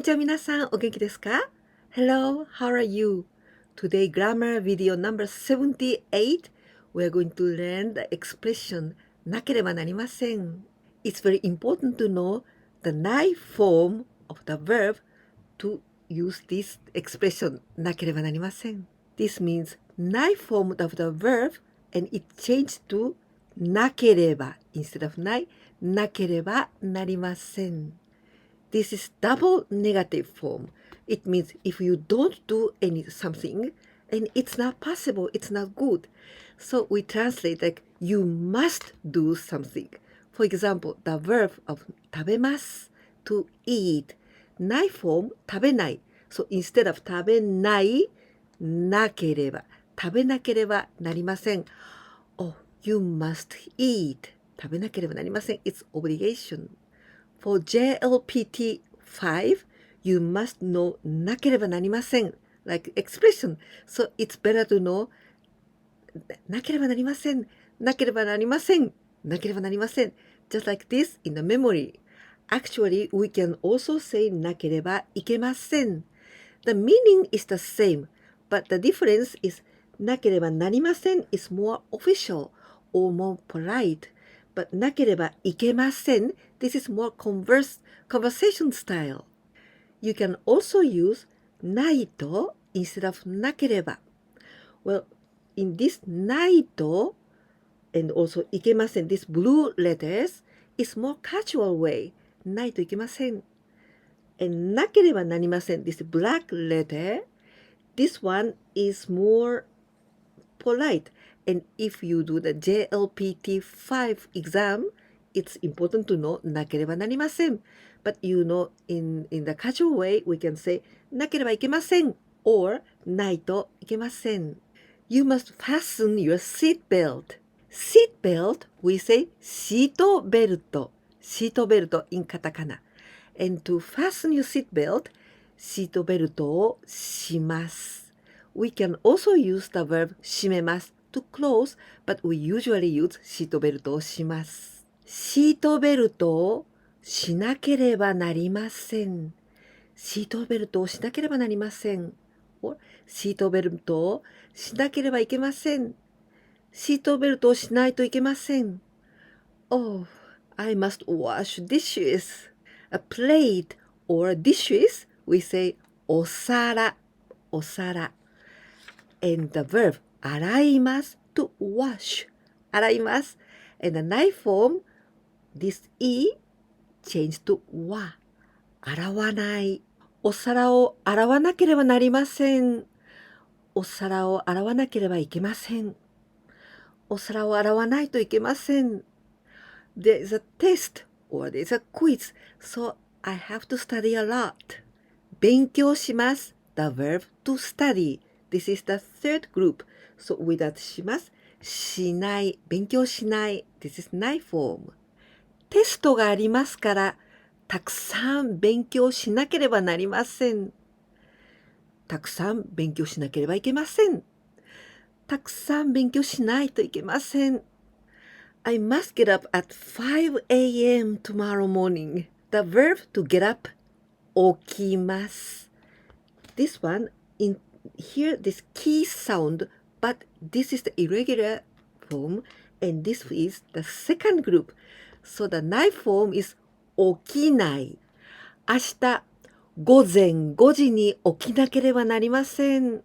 にちは皆さん、お元気ですか？ Hello, how are you? Today grammar video number 78, we are going to learn the expression なければなりません. It's very important to know theないform of the verb to use this expression なければなりません. This means ない form of the verb and it changed to なければ instead of ない、なければなりません. This is double negative form. It means if you don't do something and it's not possible, it's not good. So we translate like you must do something. For example, the verb of 食べます to eat. ない form 食べない。So instead of 食べないなければ食べなければなりません。Oh, you must eat. 食べなければなりません。It's obligation.For JLPT5, you must know なければなりません like expression. So it's better to know なければなりません、なければなりません、なければなりません。Just like this in the memory. Actually, we can also say なければいけません. The meaning is the same, but the difference is なければなりません is more official or more polite.But なければいけません This is more conversation style. You can also use ないと instead of なければ. Well, in this ないと and also いけません this blue letters is more casual way. ないといけません and なければなりません this black letter this one is more polite.And if you do the JLPT5 exam, it's important to know なければなりません. But you know, in the casual way, we can say なければいけません or ないといけません. You must fasten your seat belt. Seat belt, we say シートベルト. シートベルト in カタカナ. And to fasten your seat belt, シートベルトをします. We can also use the verb 閉めます。to close, but we usually use シートベルトをします。シートベルトをしなければなりません。シートベルトをしなければなりません。シートベルトをしなければいけません。シートベルトをしないといけません。Oh, I must wash dishes. A plate or dishes, we say お皿、お皿。And the verb洗います to wash 洗います and the ない form this e change to わ洗わないお皿を洗わなければなりませんお皿を洗わなければいけませんお皿を洗わないといけません There is a test or there is a quiz so I have to study a lot 勉強します the verb to study This is the third group.So with that します。しない。勉強しない。This is ない form. テストがありますから、たくさん勉強しなければなりません。たくさん勉強しなければいけません。たくさん勉強しないといけません。I must get up at 5 a.m. tomorrow morning. The verb to get up 起きます。This one, in here, this key sound,But this is the irregular form, and this is the second group. So the ない form is 起きない。明日、午前5時に起きなければなりません。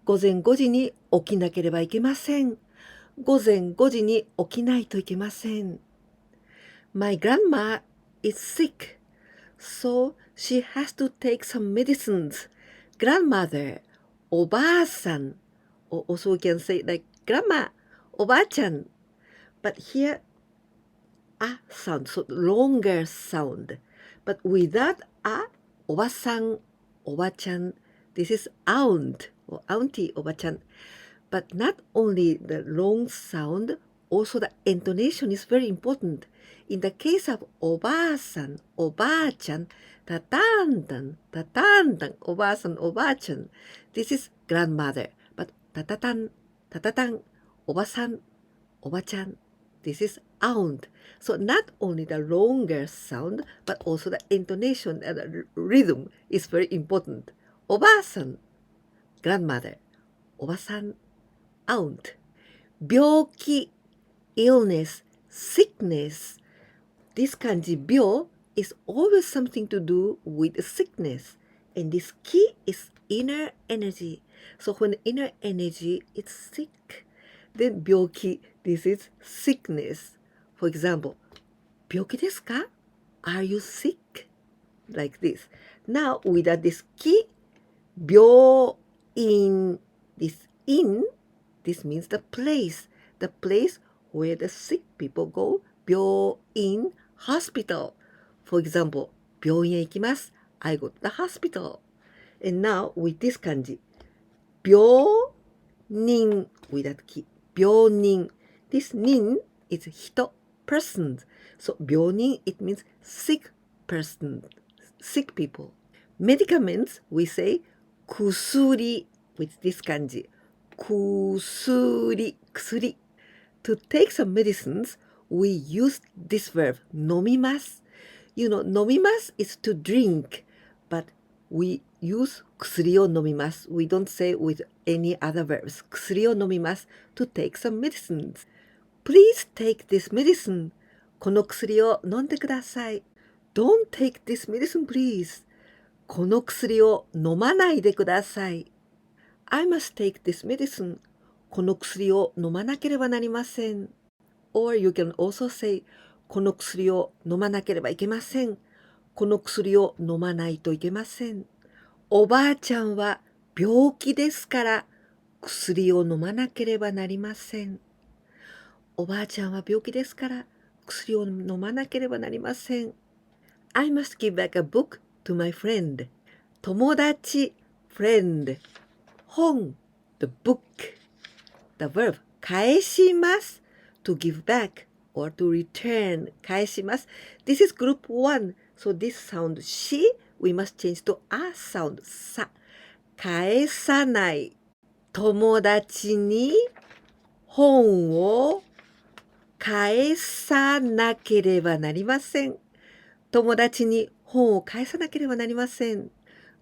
午前5時に起きなければいけません。午前5時に起きないといけません。My grandma is sick, so she has to take some medicines. Grandmother, おばあさん。Also we can say like grandma, おばあちゃん. But here, a sound, so longer sound. But without a, おばさん、おばちゃん. This is aunt or auntie, おばちゃん. But not only the long sound, also the intonation is very important. In the case of おばあさん、おばあちゃん, たたんたん、たたんたん, おばあさん、おばあちゃん. This is grandmother.But たたたん、たたたん、おばさん、おばちゃん。This is aunt. So not only the longer sound, but also the intonation and the rhythm is very important. おばあさん grandmother, おばさん aunt. 病気 illness, sickness. This kanji 病 is always something to do with sickness. And this ki is inner energy. So when inner energy is sick, then 病気 this is sickness. For example, 病気ですか? Are you sick? Like this. Now, without this ki, 病院 this in, this means the place where the sick people go. 病院 hospital. For example, 病院へ行きます。I go to the hospital. And now, with this kanji, 病人 without ki, 病人. This 人 is 人 person. So 病人 it means sick person, sick people. Medicaments we say 薬 with this kanji. 薬 薬. To take some medicines, we use this verb 飲みます. You know, 飲みます is to drink, but we use 薬を飲みます. We don't say with any other verbs. 薬を飲みます to take some medicines. Please take this medicine. この薬を飲んでください. Don't take this medicine, please. この薬を飲まないでください. I must take this medicine. この薬を飲まなければなりません. Or you can also say, この薬を飲まなければいけません。この薬を飲まないといけません。おばあちゃんは病気ですから薬を飲まなければなりません。おばあちゃんは病気ですから薬を飲まなければなりません。I must give back a book to my friend. 友達 friend. 本 the book. The verb 返します to give back or to return 返します This is group 1 So this sound し we must change to a sound さ返さない友達に本を返さなければなりません友達に本を返さなければなりません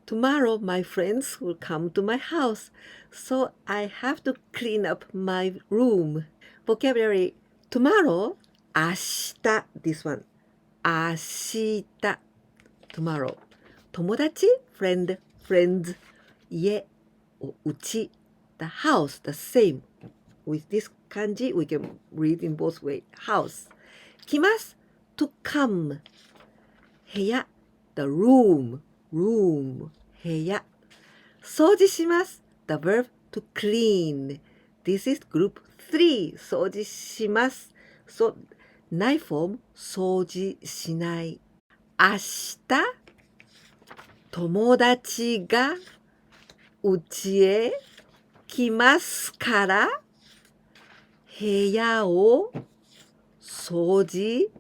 Tomorrow my friends will come to my house, so I have to clean up my room. Vocabulary tomorrow, 明日 this one. 明日 tomorrow. 友達 friend, friends. 家うち the house, the same. With this kanji, we can read in both ways. House. 来ます to come. 部屋 the room, room. 部屋掃除します The verb to clean This is group 3掃除します So, ないフォーム掃除しない明日友達がうちへ来ますから部屋を掃除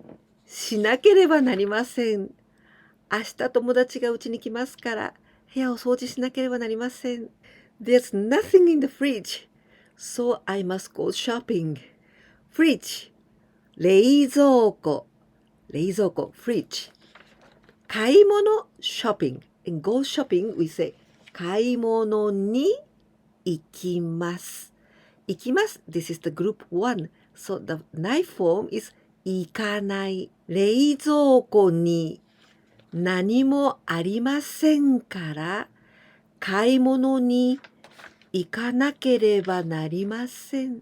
しなければなりません明日友達がうちに来ますから部屋を掃除しなければなりません。There's nothing in the fridge, so I must go shopping. Fridge, 冷蔵庫、冷蔵庫、fridge. 買い物、shopping. In go shopping, we say 買い物に行きます。行きます。This is the group 1. So the night form is 行かない。冷蔵庫に何もありませんから買い物に行かなければなりません。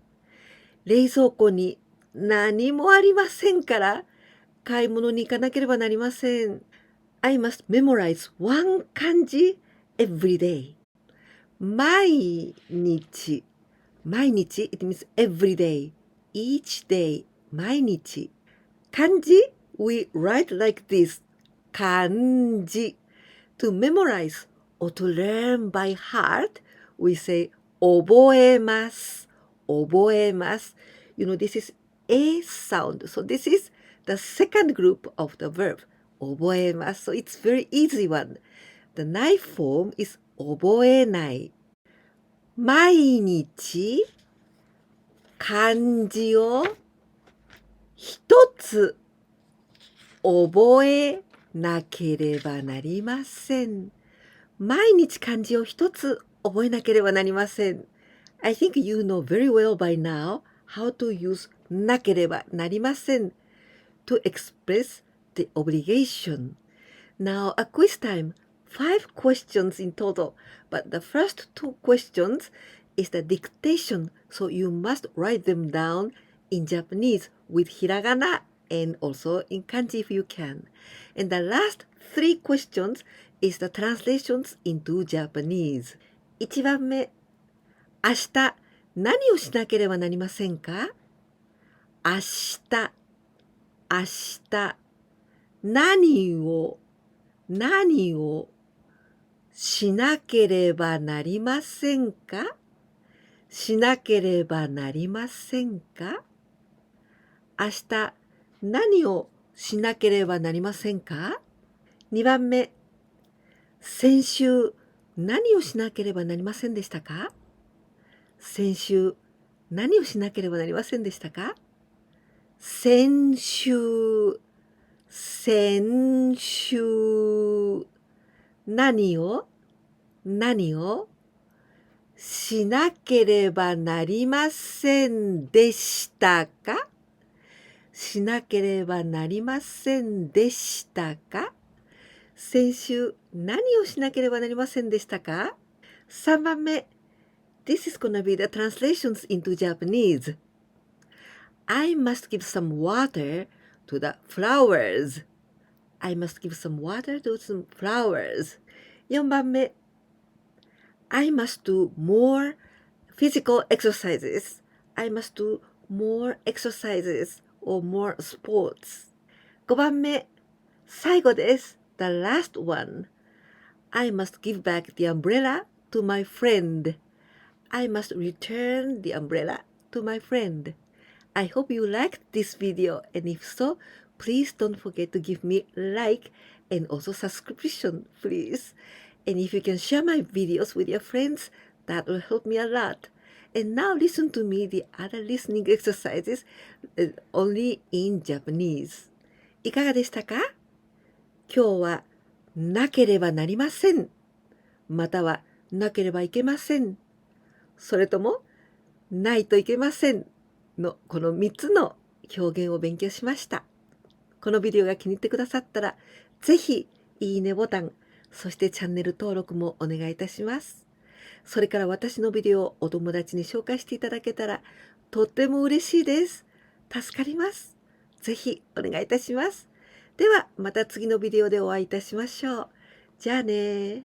冷蔵庫に何もありませんから買い物に行かなければなりません。I must memorize one kanji every day. 毎日。毎日 it means every day. Each day. 毎日。漢字 we write like this. 漢字 To memorize or to learn by heart, we say 覚えます。覚えます。You know, this is a sound. So this is the second group of the verb. 覚えます。So it's very easy one. The night form is 覚えない。毎日漢字を一つ覚えなければなりません。毎日漢字を一つ覚えなければなりません。I think you know very well by now how to use なければなりません to express the obligation. Now a quiz time. 5 questions in total, but the first 2 questions is the dictation, so you must write them down in Japanese with hiragana and also in kanji if you can. And the last 3 questions is the translations into Japanese. 1番目、明日何をしなければなりませんか？明日、明日、何をしなければなりませんか？しなければなりませんか？明日何をしなければなりませんか？ 2 番目、先週何をしなければなりませんでしたか？先週何をしなければなりませんでしたか？先週、何をしなければなりませんでしたか？しなければなりませんでしたか？先週何をしなければなりませんでしたか？ 3 番目。This is gonna be the translations into Japanese. I must give some water to the flowers. I must give some water to some flowers. 4番目。I must do more physical exercises. I must do more exercises or more sports. 5番目。最後です。The last one. I must give back the umbrella to my friend. I must return the umbrella to my friend. I hope you liked this video, and if so, please don't forget to give me like and also subscription, please. And if you can share my videos with your friends, that will help me a lot. And now listen to me the other listening exercises only in Japanese. いかがでしたか？今日はなければなりません、またはなければいけません、それともないといけませんのこの3つの表現を勉強しました。このビデオが気に入ってくださったら、ぜひいいねボタン、そしてチャンネル登録もお願いいたします。それから私のビデオをお友達に紹介していただけたらとっても嬉しいです。助かります。ぜひお願いいたします。ではまた次のビデオでお会いいたしましょう。じゃあね。